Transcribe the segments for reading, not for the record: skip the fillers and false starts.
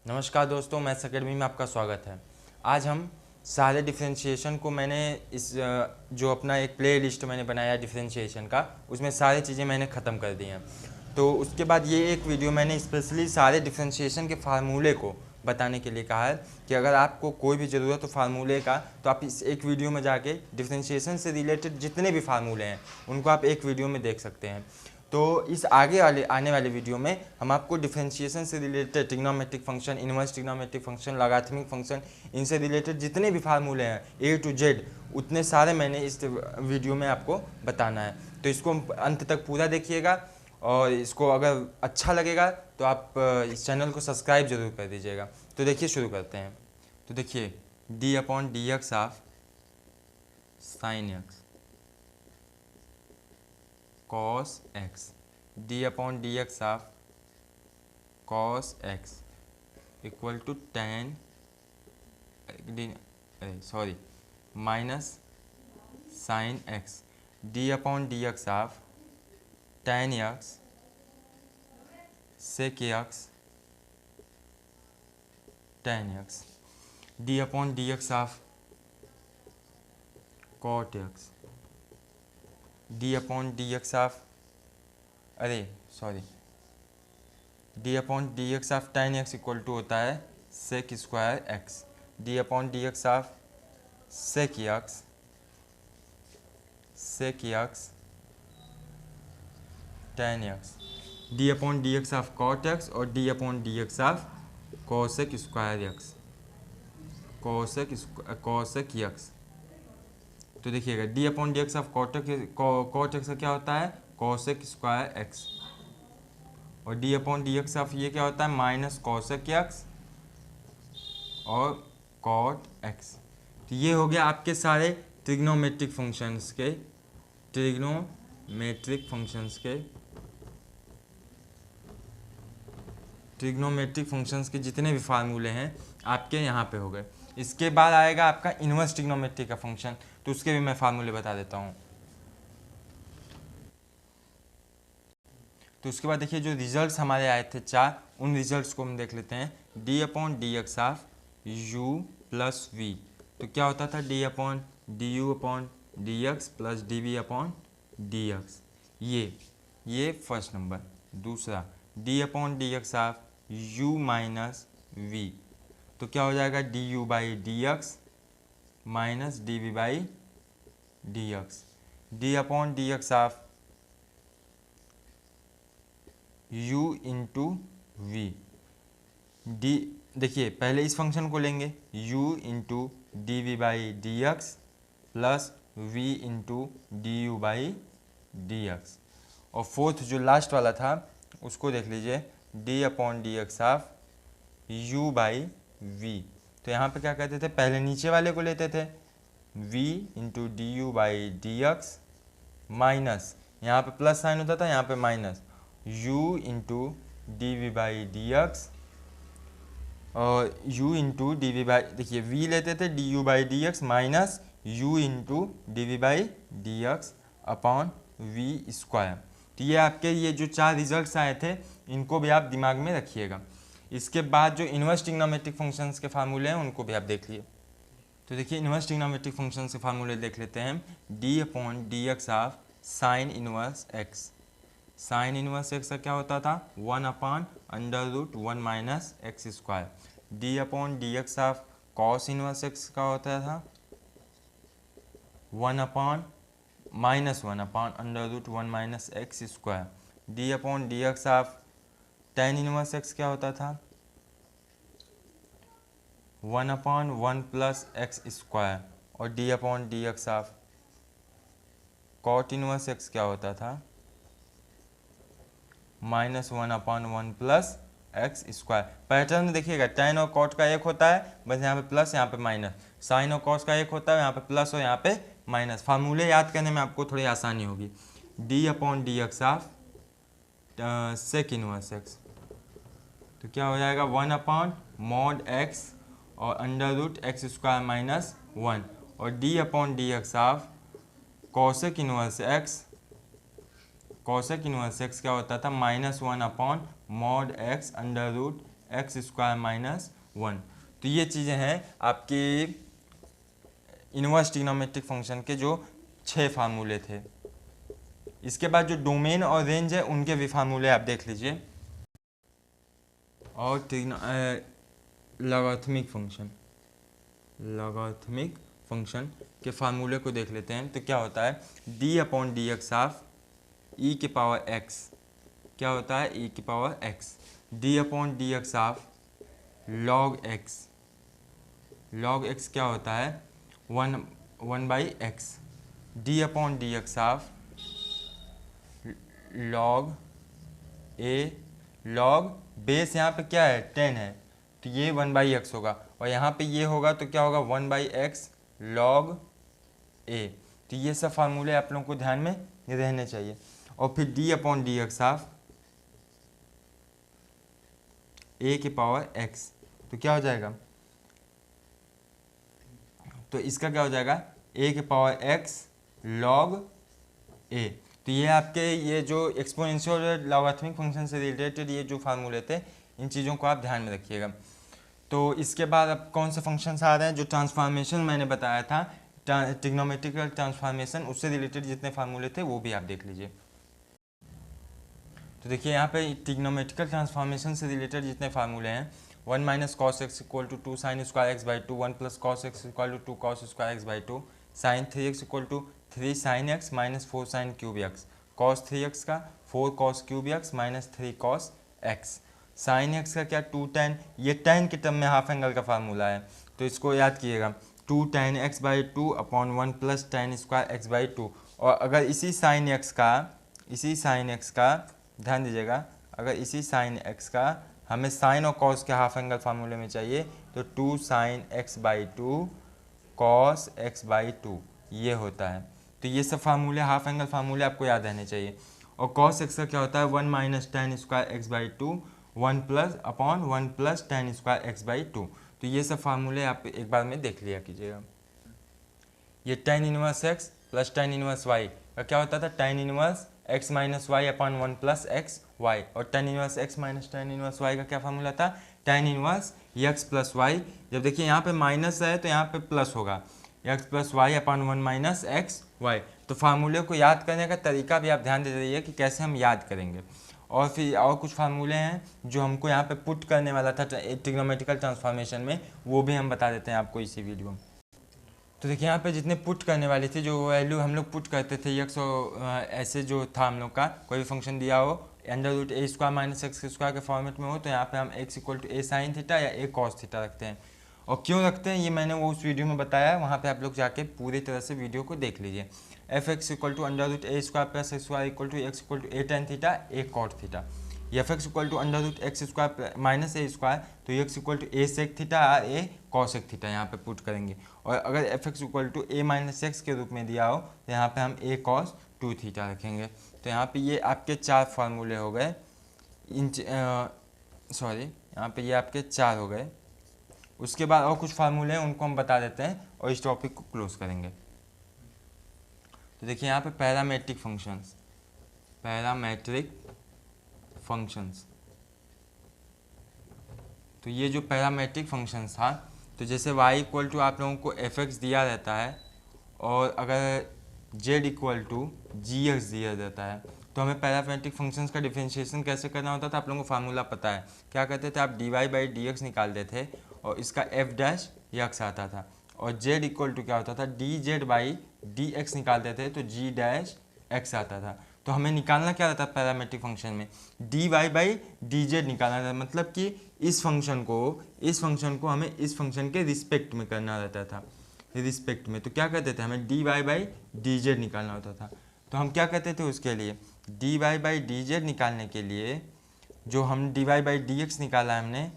नमस्कार दोस्तों, maths academy में आपका स्वागत है। आज हम सारे डिफरेंशिएशन को मैंने जो अपना एक प्ले लिस्ट मैंने बनाया डिफरेंशिएशन का, उसमें सारी चीज़ें मैंने ख़त्म कर दी हैं। तो उसके बाद ये एक वीडियो मैंने स्पेशली सारे डिफरेंशिएशन के फार्मूले को बताने के लिए कहा है कि अगर आपको कोई भी ज़रूरत हो फार्मूले का, तो आप इस एक वीडियो में जाके डिफरेंशिएशन से रिलेटेड जितने भी फार्मूले हैं उनको आप एक वीडियो में देख सकते हैं। तो इस आने वाले वीडियो में हम आपको डिफरेंशिएशन से related trigonometric function, inverse trigonometric function, logarithmic function, इनसे रिलेटेड जितने भी फार्मूले हैं ए टू जेड, उतने सारे मैंने इस वीडियो में आपको बताना है। तो इसको अंत तक पूरा देखिएगा और इसको अगर अच्छा लगेगा तो आप इस चैनल को सब्सक्राइब जरूर कर दीजिएगा। तो देखिए, शुरू करते हैं। तो देखिए, D upon d x of sine x cos x, d upon dx of cos x equal to tan minus sin x, d upon dx of tan x sec x tan x, d upon dx of cot x, d upon d x of d upon d x of tan x equal to होता है sec square x, d upon d x of sec x tan x, d upon d x of cot x और d upon d x of cosec square x, cosec x. तो देखिएगा, d upon d x of cot x का क्या होता है cosec square x, और d upon d x of ये क्या होता है माइनस कोसेक एक्स और कॉट एक्स। तो ये हो गया आपके सारे ट्रिग्नोमेट्रिक फंक्शंस के जितने भी फार्मूले हैं आपके यहाँ पे हो गए। इसके बाद आएगा आपका इनवर्स ट्रिग्नोमेट्री का फंक्शन, तो उसके भी मैं फार्मूले बता देता हूँ। तो उसके बाद देखिए, जो रिजल्ट्स हमारे आए थे चार, उन रिजल्ट्स को हम देख लेते हैं। D upon d x of u plus v, तो क्या होता था d upon d u upon d x plus d v upon d x, ये फर्स्ट नंबर। दूसरा, d upon d x of u minus v, तो क्या हो जाएगा d u by d x minus d v by d x, d upon d x of u into v, d देखिए पहले इस function को लेंगे u into d v by d x plus v into d u by d x, और fourth जो last वाला था उसको देख लीजिए, d upon d x of u by v. तो यहाँ पे क्या कहते थे, पहले नीचे वाले को लेते थे v into d u by d x minus, यहाँ पे प्लस साइन होता था, यहाँ पे minus u into d v by d x, और u into d v by, देखिए v लेते थे d u by d x minus u into d v by d x upon v square. तो ये आपके ये जो चार रिजल्ट्स आए थे इनको भी आप दिमाग में रखिएगा। इसके बाद जो इनवर्स ट्रिग्नोमेट्रिक फंक्शंस के फार्मूले हैं उनको भी आप देख लिए। तो देखिए, इनवर्स ट्रिग्नोमेट्रिक फंक्शंस के फार्मूले देख लेते हैं। D upon d x of sine inverse x, sine inverse x का क्या होता था 1 upon under root 1 minus x square, d upon d x of cos inverse x का होता था 1 upon under root 1 minus x square, d upon d x of tan inverse x क्या होता था 1 अपॉन 1 प्लस एक्स स्क्वायर, और d upon d x of cot inverse x क्या होता था -1 upon 1 plus x square. Pattern देखिएगा, ten और cot का एक होता है, बस यहाँ पे प्लस यहाँ पे माइनस, साइन और कॉस का एक होता है, यहाँ पे प्लस और यहाँ पे माइनस। फार्मूले याद करने में आपको थोड़ी आसानी होगी। D upon d x of sec inverse x, तो क्या हो जाएगा 1 अपॉन मॉड एक्स और under root x square minus 1, और d upon d x of cosec inverse x, cosec inverse x क्या होता था -1 upon mod x under root x square minus 1। तो ये चीज़ें हैं आपके इनवर्स ट्रिग्नोमेट्रिक फंक्शन के जो 6 फार्मूले थे। इसके बाद जो डोमेन और रेंज है उनके भी फार्मूले आप देख लीजिए। और लॉगरिथमिक फंक्शन के फार्मूले को देख लेते हैं। तो क्या होता है, d upon d x of e के पावर एक्स, क्या होता है ई की power x, d upon d x of log x, log x क्या होता है 1 by x, d upon d x of log a, log base यहाँ पे क्या है 10 है तो ये 1 बाई एक्स होगा, और यहाँ पे ये होगा तो क्या होगा 1 बाई एक्स लॉग ए। तो ये सब फार्मूले आप लोगों को ध्यान में रहने चाहिए। और फिर d upon d x of a के पावर एक्स, तो क्या हो जाएगा, तो इसका क्या हो जाएगा ए के पावर एक्स लॉग ए। तो ये आपके ये जो एक्सपोनेंशियल और लॉगरिथमिक फंक्शन से रिलेटेड ये जो फार्मूले थे, इन चीज़ों को आप ध्यान में रखिएगा। तो इसके बाद अब कौन से फंक्शंस आ रहे हैं, जो ट्रांसफॉर्मेशन मैंने बताया था ट्रिग्नोमेट्रिकल ट्रांसफॉर्मेशन, उससे रिलेटेड जितने फार्मूले थे वो भी आप देख लीजिए। तो देखिए यहाँ पे ट्रिग्नोमेट्रिकल ट्रांसफॉर्मेशन से रिलेटेड जितने फार्मूले हैं, 1 minus cos x equal to 2 sine square x by 2, 1 plus cos x equal to 2 cos square x by 2, sine 3x equal to 3 sine x minus 4 sine cube x, cos 3x का 4 cos cube x minus 3 cos x, sine x का क्या 2 tan, ये tan के term में half angle का formula है तो इसको याद कीजिएगा 2 tan x by 2 upon 1 plus tan square x by 2। और अगर इसी साइन एक्स का ध्यान दीजिएगा, अगर इसी साइन एक्स का हमें साइन और कॉस के हाफ एंगल फार्मूले में चाहिए तो 2 sine x by 2 cos x by 2 ये होता है। तो ये सब फार्मूले हाफ एंगल फार्मूले आपको याद रहने चाहिए। और कॉस एक्स का क्या होता है 1 minus tan square x by 2, 1 plus upon 1 plus tan square x by 2। तो ये सब फार्मूले आप एक बार में देख लिया कीजिएगा। ये tan inverse x plus tan inverse y का क्या होता था tan inverse x minus y upon 1 plus x y, और tan inverse x minus tan inverse y का क्या फार्मूला था tan inverse x plus y. जब देखिए यहाँ पे माइनस है तो यहाँ पे प्लस होगा, x plus y upon 1 minus x y. तो फार्मूले को याद करने का तरीका भी आप ध्यान दे रहिए कि कैसे हम याद करेंगे। और फिर और कुछ फार्मूले हैं जो हमको यहाँ पे पुट करने वाला था ट्रिग्नोमेट्रिकल ट्रांसफॉर्मेशन में, वो भी हम बता देते हैं आपको इसी वीडियो में। तो देखिए यहाँ पे जितने पुट करने वाली थी, जो वैल्यू हम लोग पुट करते थे एक्स, ऐसे जो था हम लोग का कोई भी फंक्शन दिया हो under root a square minus x square के फॉर्मेट में हो, तो यहाँ पे हम x equal to a sine theta या ए कॉस थीटा रखते हैं। और क्यों रखते हैं ये मैंने वो उस वीडियो में बताया, वहाँ पे आप लोग जाके पूरी तरह से वीडियो को देख लीजिए। F x equal to under root a square plus x square equal to x equal to a tan theta a cot theta, f x equal to under root x square minus a square तो x equal to a sec theta a cosec theta यहाँ पे put करेंगे। और अगर f x equal to a minus x के रूप में दिया हो तो यहाँ पे हम ए कॉस 2 थीटा रखेंगे। तो यहाँ पे ये आपके 4 फार्मूले हो गए, यहाँ पे ये आपके 4 हो गए। उसके बाद और कुछ फार्मूले हैं उनको हम बता देते हैं और इस टॉपिक को क्लोज करेंगे। तो देखिए यहाँ पे पैरामेट्रिक फंक्शंस, तो ये जो पैरामेट्रिक फंक्शंस था, तो जैसे y इक्वल टू आप लोगों को एफ एक्स दिया रहता है और अगर z equal to g x दिया रहता है, तो हमें पैरामेट्रिक फंक्शंस का डिफरेंशिएशन कैसे करना होता था आप लोगों को फार्मूला पता है। क्या करते थे आप dy बाई डी एक्स निकालते थे और इसका f डैश यक्स आता था, और z इक्वल टू क्या होता था dz बाई डी एक्स निकालते थे तो g डैश x आता था। तो हमें निकालना क्या रहता है पैरामेट्रिक फंक्शन में dy बाई dz निकालना था, मतलब कि इस फंक्शन को हमें इस फंक्शन के रिस्पेक्ट में करना रहता था, रिस्पेक्ट में। तो क्या करते थे हमें dy बाई dz निकालना होता था। तो हम क्या करते थे उसके लिए dy बाई dz निकालने के लिए जो हम dy बाई dx निकाला हमने,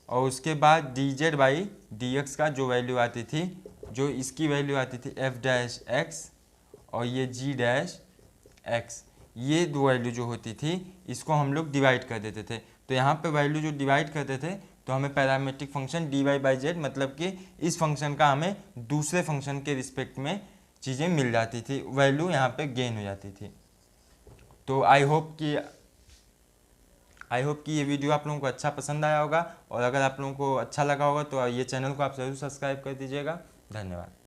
और उसके बाद dz बाई dx का जो वैल्यू आती थी, जो इसकी वैल्यू आती थी f डैश x और ये g डैश x, ये दो वैल्यू जो होती थी इसको हम लोग डिवाइड कर देते थे। तो यहाँ पे वैल्यू जो डिवाइड करते थे तो हमें parametric function dy by z, मतलब कि इस फंक्शन का हमें दूसरे फंक्शन के रिस्पेक्ट में चीज़ें मिल जाती थी, वैल्यू यहाँ पे गेन हो जाती थी। तो आई होप कि आई होप कि ये वीडियो आप लोगों को अच्छा पसंद आया होगा, और अगर आप लोगों को अच्छा लगा होगा तो ये चैनल को आप ज़रूर सब्सक्राइब कर दीजिएगा। धन्यवाद।